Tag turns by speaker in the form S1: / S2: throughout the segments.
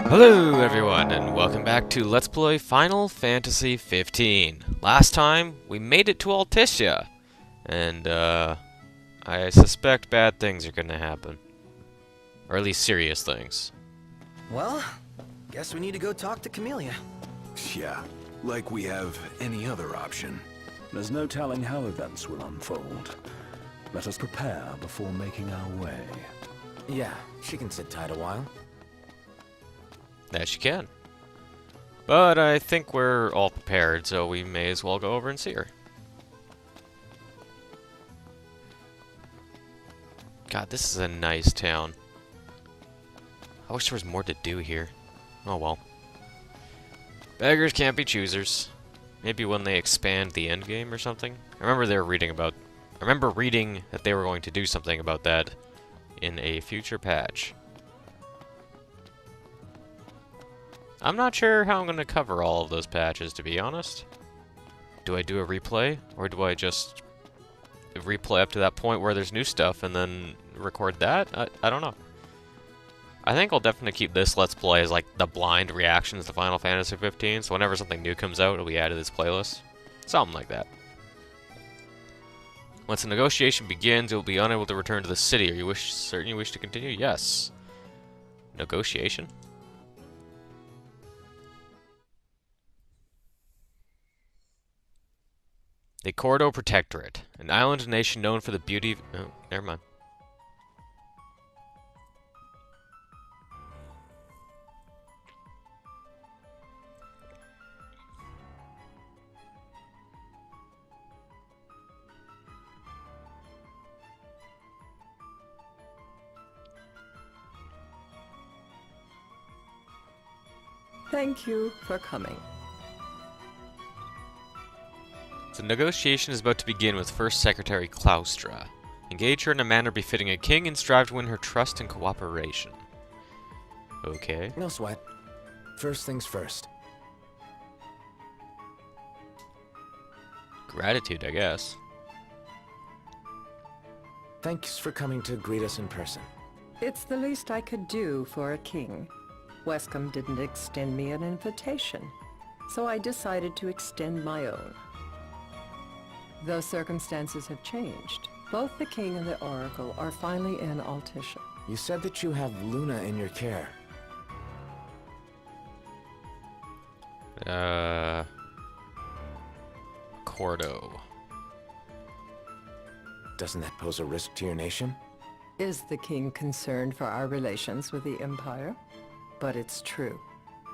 S1: Hello everyone, and welcome back to Let's Play Final Fantasy 15. Last time, we made it to Altissia, and I suspect bad things are gonna happen. Or at least serious things.
S2: Well, guess we need to go talk to Camellia.
S3: Yeah, like we have any other option.
S4: There's no telling how events will unfold. Let us prepare before making our way.
S2: Yeah, she can sit tight a while.
S1: That she can. But I think we're all prepared, so we may as well go over and see her. God, this is a nice town. I wish there was more to do here. Oh well. Beggars can't be choosers. Maybe when they expand the endgame or something. I remember reading that they were going to do something about that in a future patch. I'm not sure how I'm going to cover all of those patches, to be honest. Do I do a replay, or do I just replay up to that point where there's new stuff and then record that? I don't know. I think I'll definitely keep this Let's Play as like the blind reactions to Final Fantasy 15, so whenever something new comes out, it'll be added to this playlist. Something like that. Once the negotiation begins, you'll be unable to return to the city. Are you certain you wish to continue? Yes. Negotiation? The Cordo Protectorate, an island nation known for the beauty of... Oh, never mind.
S5: Thank you for coming.
S1: The negotiation is about to begin with First Secretary Claustra. Engage her in a manner befitting a king and strive to win her trust and cooperation. Okay.
S2: No sweat. First things first.
S1: Gratitude, I guess.
S2: Thanks for coming to greet us in person.
S5: It's the least I could do for a king. Wescom didn't extend me an invitation, so I decided to extend my own. Though circumstances have changed, both the king and the oracle are finally in Altissia.
S2: You said that you have Luna in your care.
S1: Cordo.
S2: Doesn't that pose a risk to your nation?
S5: Is the king concerned for our relations with the Empire? But it's true.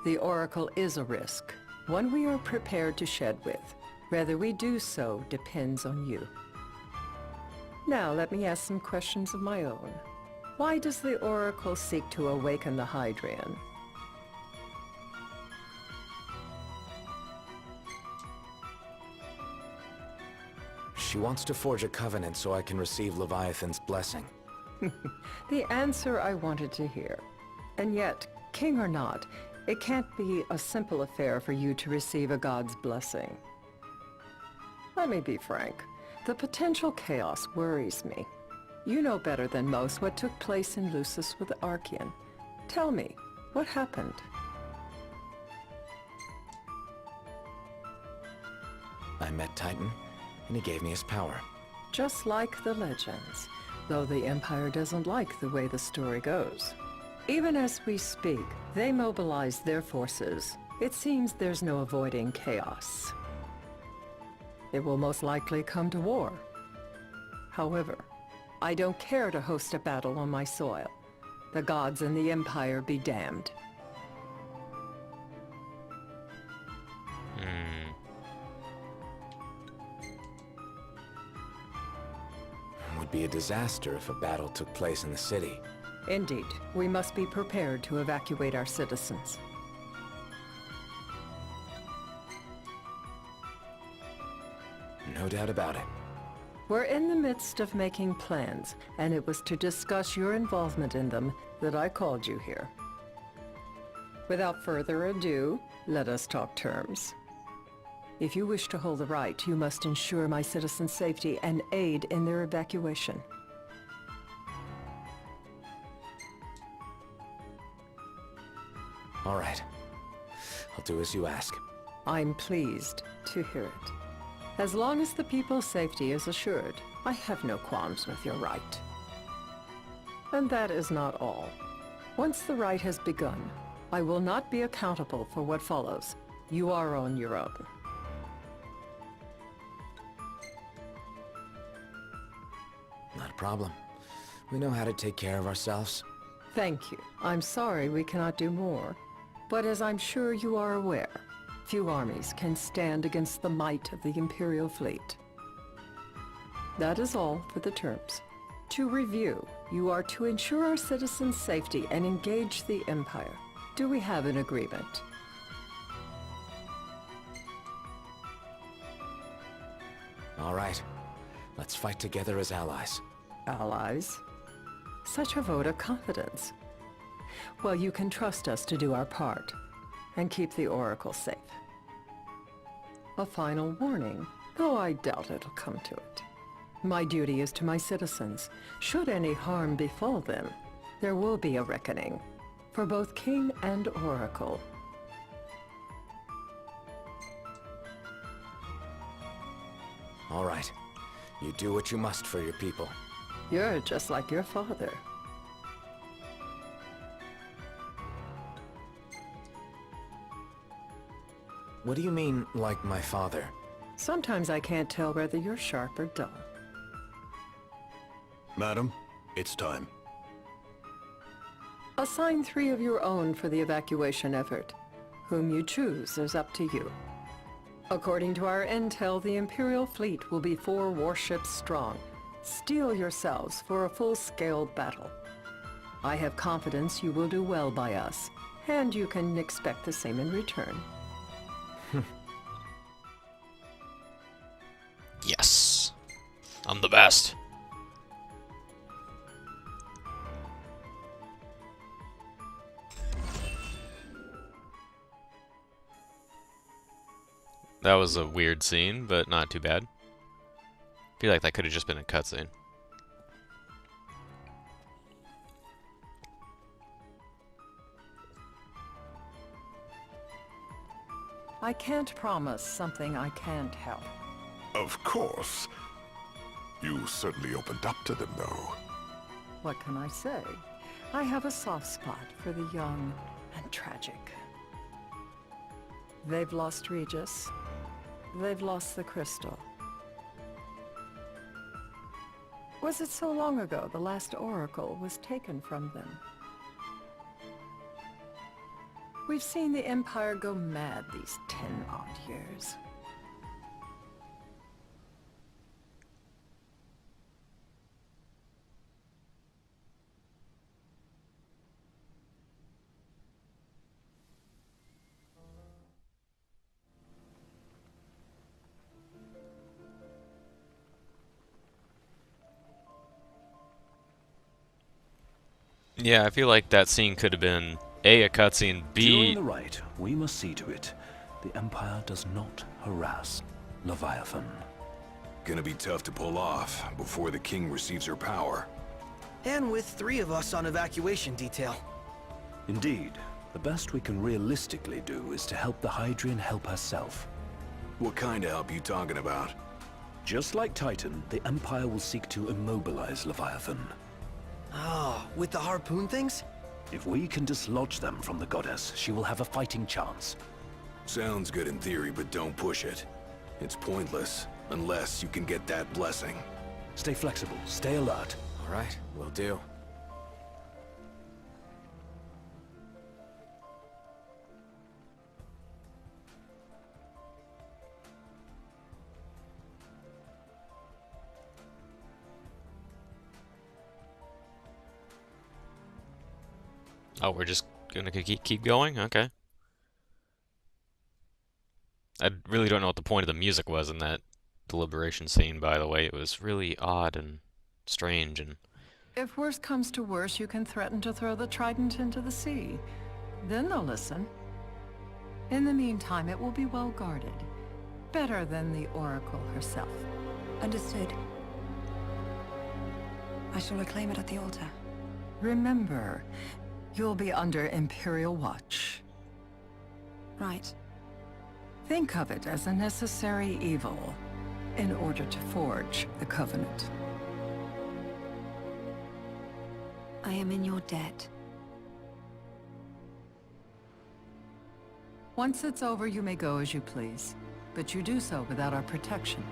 S5: The oracle is a risk, one we are prepared to shed with. Whether we do so depends on you. Now let me ask some questions of my own. Why does the oracle seek to awaken the Hydrian?
S2: She wants to forge a covenant so I can receive Leviathan's blessing.
S5: The answer I wanted to hear. And yet, king or not, it can't be a simple affair for you to receive a god's blessing. Let me be frank. The potential chaos worries me. You know better than most what took place in Lucis with Archean. Tell me, what happened?
S2: I met Titan, and he gave me his power.
S5: Just like the legends, though the Empire doesn't like the way the story goes. Even as we speak, they mobilize their forces. It seems there's no avoiding chaos. It will most likely come to war. However, I don't care to host a battle on my soil. The gods and the Empire be damned.
S2: It would be a disaster if a battle took place in the city.
S5: Indeed, we must be prepared to evacuate our citizens.
S2: No doubt about it.
S5: We're in the midst of making plans, and it was to discuss your involvement in them that I called you here. Without further ado, let us talk terms. If you wish to hold the right, you must ensure my citizens' safety and aid in their evacuation.
S2: All right. I'll do as you ask.
S5: I'm pleased to hear it. As long as the people's safety is assured, I have no qualms with your right. And that is not all. Once the rite has begun, I will not be accountable for what follows. You are on your own.
S2: Not a problem. We know how to take care of ourselves.
S5: Thank you. I'm sorry we cannot do more. But as I'm sure you are aware, few armies can stand against the might of the Imperial fleet. That is all for the terms. To review, you are to ensure our citizens' safety and engage the Empire. Do we have an agreement?
S2: All right. Let's fight together as allies.
S5: Allies? Such a vote of confidence. Well, you can trust us to do our part and keep the Oracle safe. A final warning, though I doubt it'll come to it. My duty is to my citizens. Should any harm befall them, there will be a reckoning for both King and Oracle.
S2: All right. You do what you must for your people.
S5: You're just like your father.
S2: What do you mean, like my father?
S5: Sometimes I can't tell whether you're sharp or dull.
S3: Madam, it's time.
S5: Assign 3 of your own for the evacuation effort. Whom you choose is up to you. According to our intel, the Imperial fleet will be 4 warships strong. Steel yourselves for a full-scale battle. I have confidence you will do well by us, and you can expect the same in return.
S1: Yes. I'm the best. That was a weird scene, but not too bad. I feel like that could have just been a cutscene.
S5: I can't promise something I can't help.
S6: Of course. You certainly opened up to them, though.
S5: What can I say? I have a soft spot for the young and tragic. They've lost Regis. They've lost the crystal. Was it so long ago the last oracle was taken from them? We've seen the Empire go mad these 10-odd years.
S1: Yeah, I feel like that scene could have been a cutscene,
S4: During
S1: B.
S4: the rite, we must see to it the Empire does not harass Leviathan.
S3: Gonna be tough to pull off before the king receives her power.
S7: And with 3 of us on evacuation detail.
S4: Indeed, the best we can realistically do is to help the Hydrian help herself.
S3: What kind of help you talking about?
S4: Just like Titan, the Empire will seek to immobilize Leviathan.
S7: Ah, with the harpoon things?
S4: If we can dislodge them from the goddess, she will have a fighting chance.
S3: Sounds good in theory, but don't push it. It's pointless, unless you can get that blessing.
S4: Stay flexible, stay alert.
S2: All right, will do.
S1: Oh, we're just gonna keep going? Okay. I really don't know what the point of the music was in that deliberation scene, by the way. It was really odd and strange and...
S5: If worse comes to worse, you can threaten to throw the trident into the sea. Then they'll listen. In the meantime, it will be well guarded. Better than the Oracle herself.
S8: Understood. I shall reclaim it at the altar.
S5: Remember, you'll be under Imperial watch.
S8: Right.
S5: Think of it as a necessary evil in order to forge the Covenant.
S8: I am in your debt.
S5: Once it's over, you may go as you please, but you do so without our protection.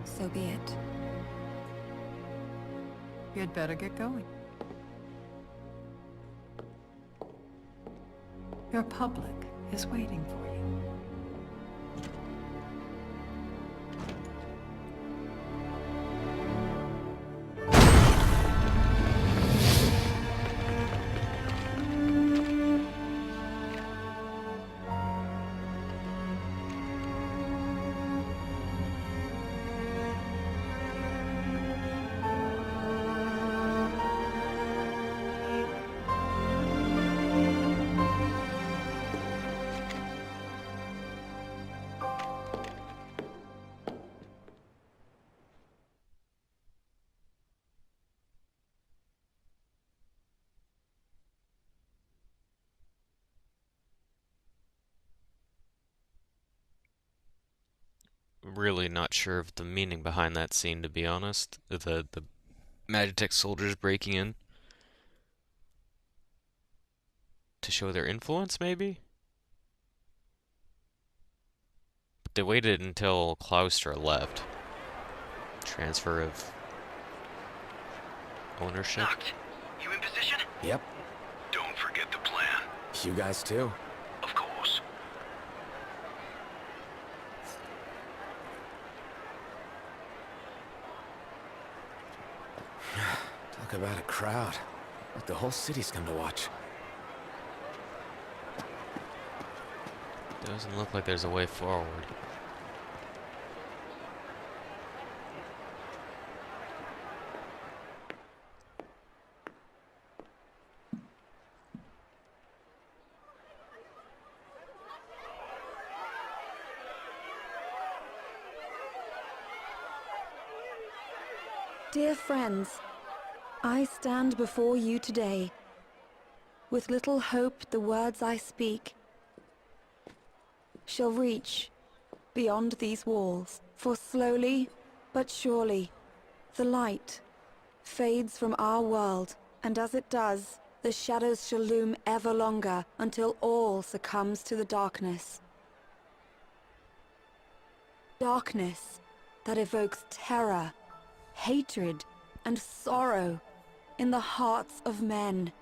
S8: So be it.
S5: You'd better get going. Your public is waiting for you.
S1: Really not sure of the meaning behind that scene, to be honest. The Magitech soldiers breaking in to show their influence, maybe? But they waited until Claustra left. Transfer of ownership.
S7: Knocked. You in position?
S2: Yep.
S3: Don't forget the plan.
S2: You guys too?
S3: Of course.
S2: Talk about a crowd. Like the whole city's come to watch.
S1: Doesn't look like there's a way forward.
S8: Dear friends, I stand before you today. With little hope the words I speak shall reach beyond these walls. For slowly but surely the light fades from our world, and as it does, the shadows shall loom ever longer until all succumbs to the darkness. Darkness that evokes terror, hatred, and sorrow in the hearts of men.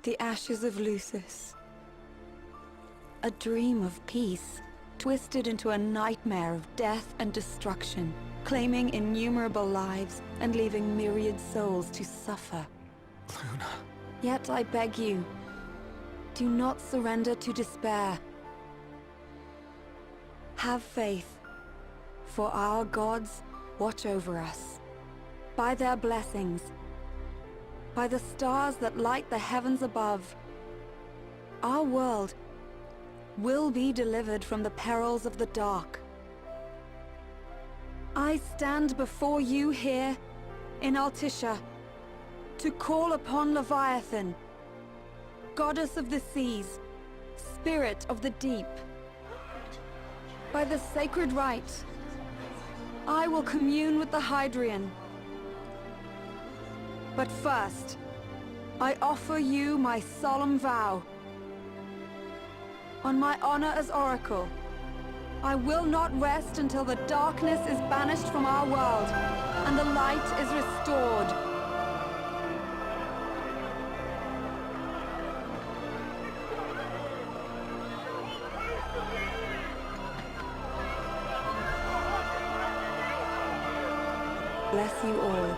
S8: The ashes of Lucis. A dream of peace, twisted into a nightmare of death and destruction, claiming innumerable lives and leaving myriad souls to suffer.
S2: Luna.
S8: Yet I beg you, do not surrender to despair. Have faith. For our gods watch over us. By their blessings, by the stars that light the heavens above, our world will be delivered from the perils of the dark. I stand before you here in Altissia to call upon Leviathan, goddess of the seas, spirit of the deep. By the sacred rite, I will commune with the Hydrian. But first, I offer you my solemn vow. On my honor as Oracle, I will not rest until the darkness is banished from our world and the light is restored. Bless you all.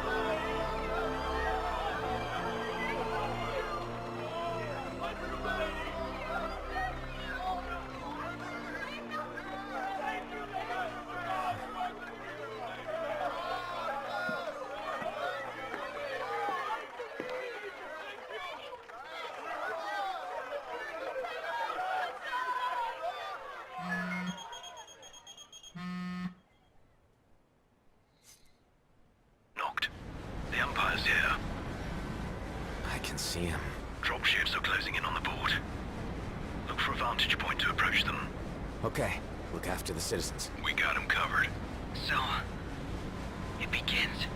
S3: Knocked. The Empire's here.
S2: I can see him.
S9: dropships are closing in on the board. Look for a vantage point to approach them.
S2: Okay, look after the citizens.
S9: We got them covered. So, it begins.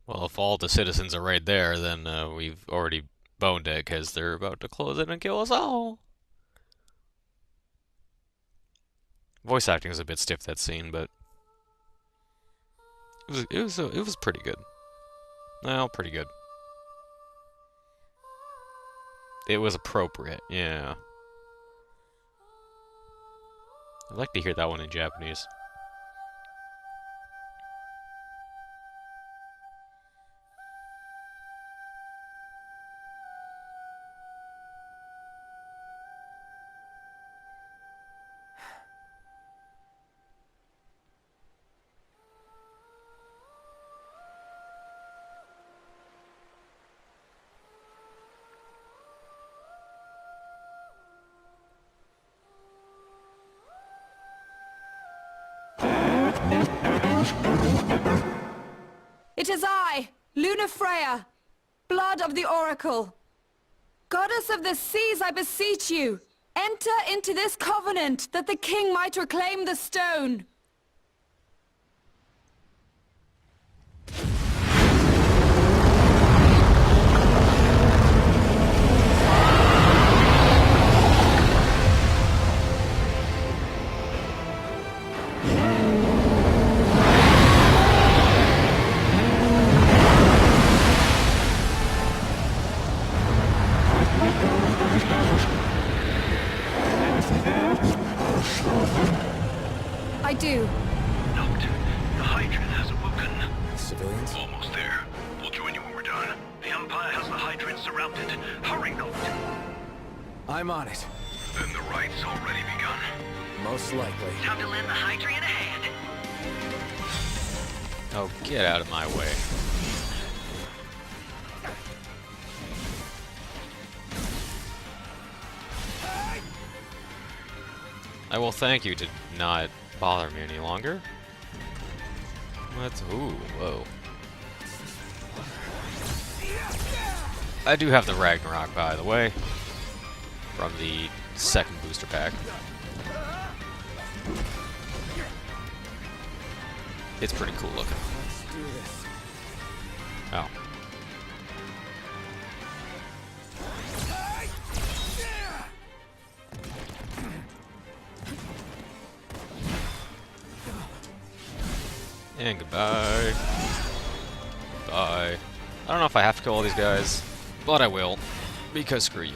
S1: Well, if all the citizens are right there, then we've already boned it, because they're about to close in and kill us all. Voice acting was a bit stiff that scene, but it was pretty good. Well, pretty good. It was appropriate, yeah. I'd like to hear that one in Japanese.
S8: It is I, Lunafreya, blood of the Oracle. Goddess of the seas, I beseech you, enter into this covenant that the king might reclaim the stone. I do.
S9: Knocked. The Hydran has awoken.
S2: Civilians?
S9: Almost there. We'll join you when we're done. The Empire has the Hydran surrounded. Hurry, Noct.
S2: I'm on it.
S9: Then the right's already begun.
S2: Most likely.
S7: Time to lend the Hydran a hand.
S1: Oh, get out of my way. I will thank you to not bother me any longer. Let's... Ooh, whoa. I do have the Ragnarok, by the way, from the second booster pack. It's pretty cool looking.
S2: Let's do this.
S1: Oh. And goodbye. Bye. I don't know if I have to kill all these guys, but I will, because screw you.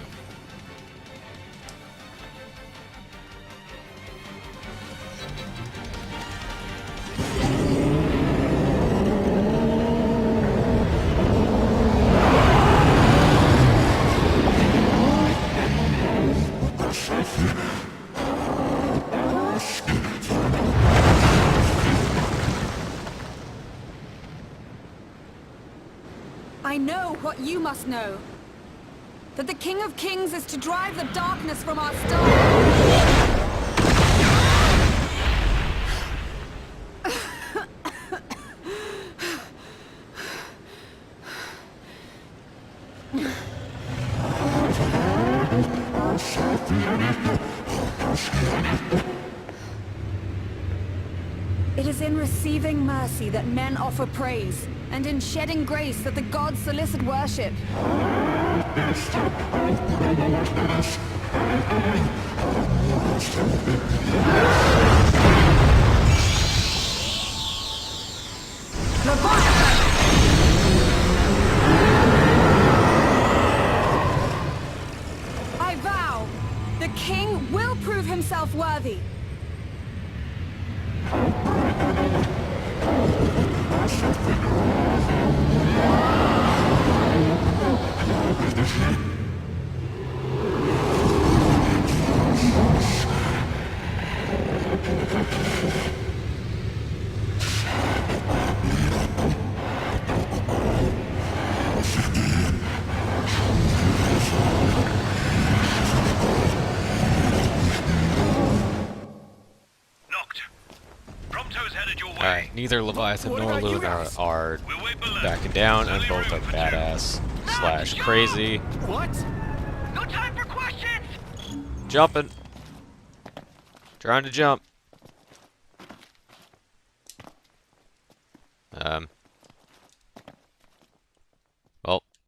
S8: I know what you must know. That the King of Kings is to drive the darkness from our star. It is in receiving mercy that men offer praise, and in shedding grace that the gods solicit worship. I vow, the king will prove himself worthy.
S1: Alright, neither Leviathan
S7: What
S1: nor
S7: about you
S1: Luna
S7: guys?
S1: are
S9: We'll wait below.
S1: backing down, and
S9: Delivery
S1: both are
S9: for two.
S1: badass slash crazy.
S7: What?
S9: No time for questions!
S1: Jumping. Trying to jump.